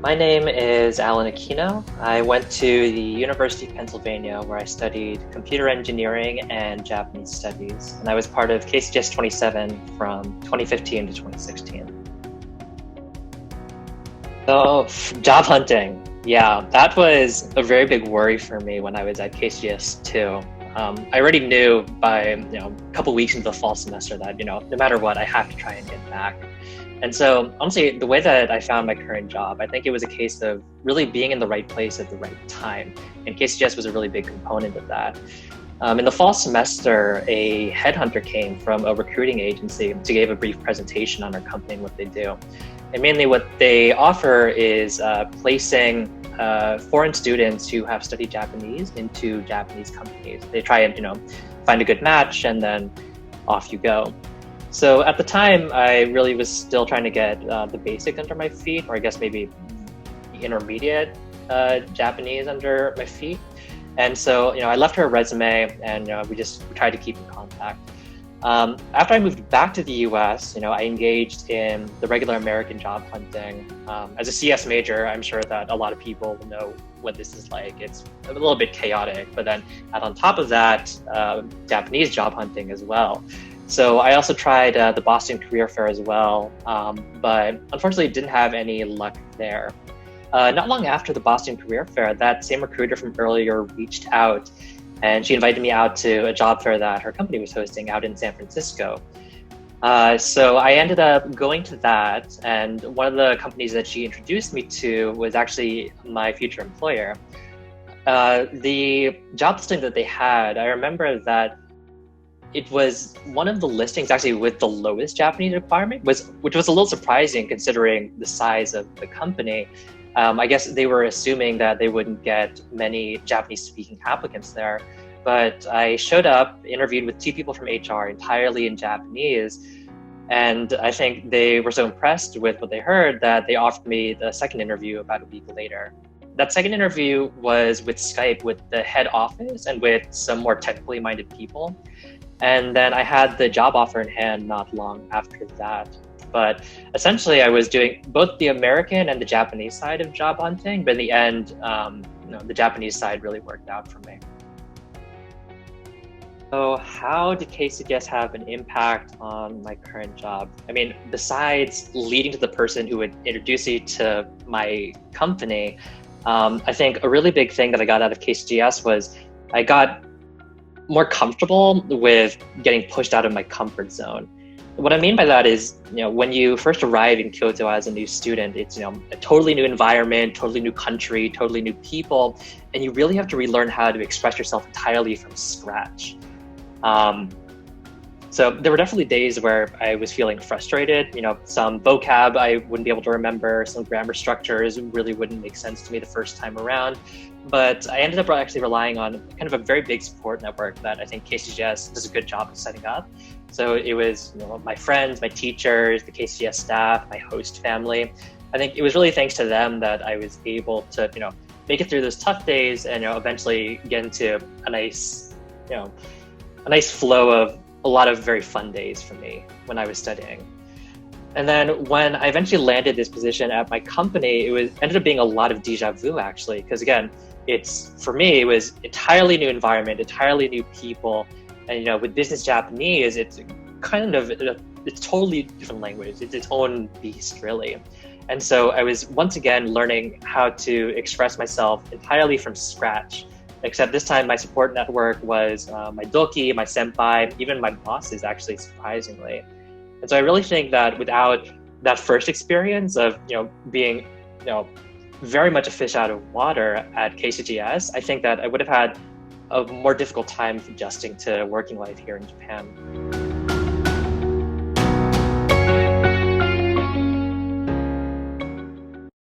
My name is Alan Aquino. I went to the University of Pennsylvania where I studied computer engineering and Japanese studies, and I was part of KCJS 27 from 2015 to 2016. So, job hunting. Yeah, that was a very big worry for me when I was at KCJS too. I already knew by a couple weeks into the fall semester that no matter what, I have to try and get back. And so honestly, the way that I found my current job, I think it was a case of really being in the right place at the right time. And KCJS was a really big component of that. In the fall semester, a headhunter came from a recruiting agency to give a brief presentation on our company and what they do. And mainly what they offer is placing foreign students who have studied Japanese into Japanese companies. They try and find a good match, and then off you go. So at the time, I really was still trying to get the basic under my feet, or I guess maybe the intermediate Japanese under my feet. And so, I left her a resume, and we tried to keep in contact. After I moved back to the US, I engaged in the regular American job hunting. As a CS major, I'm sure that a lot of people know what this is like. It's a little bit chaotic, but then add on top of that, Japanese job hunting as well. So I also tried the Boston Career Fair as well, but unfortunately didn't have any luck there. Not long after the Boston Career Fair, that same recruiter from earlier reached out, and she invited me out to a job fair that her company was hosting out in San Francisco. So I ended up going to that, and one of the companies that she introduced me to was actually my future employer. The job listing that they had, I remember that it was one of the listings actually with the lowest Japanese requirement, which was a little surprising considering the size of the company. I guess they were assuming that they wouldn't get many Japanese-speaking applicants there. But I showed up, interviewed with two people from HR entirely in Japanese, and I think they were so impressed with what they heard that they offered me the second interview about a week later. That second interview was with Skype with the head office and with some more technically minded people. And then I had the job offer in hand not long after that. But essentially, I was doing both the American and the Japanese side of job hunting. But in the end, the Japanese side really worked out for me. So how did KCJS have an impact on my current job? I mean, besides leading to the person who would introduce you to my company, I think a really big thing that I got out of KCJS was I got more comfortable with getting pushed out of my comfort zone. What I mean by that is, when you first arrive in Kyoto as a new student, it's, a totally new environment, totally new country, totally new people, and you really have to relearn how to express yourself entirely from scratch. So there were definitely days where I was feeling frustrated. Some vocab I wouldn't be able to remember, some grammar structures really wouldn't make sense to me the first time around. But I ended up actually relying on kind of a very big support network that I think KCJS does a good job of setting up. So it was my friends, my teachers, the KCJS staff, my host family. I think it was really thanks to them that I was able to make it through those tough days and eventually get into a nice flow of a lot of very fun days for me when I was studying. And then when I eventually landed this position at my company, ended up being a lot of déjà vu actually, because again, for me, it was entirely new environment, entirely new people. And with business Japanese, it's totally different language. It's its own beast, really. And so I was once again learning how to express myself entirely from scratch. Except this time, my support network was my doki, my senpai, even my bosses, actually, surprisingly. And so I really think that without that first experience of being very much a fish out of water at KCJS, I think that I would have had a more difficult time adjusting to working life here in Japan.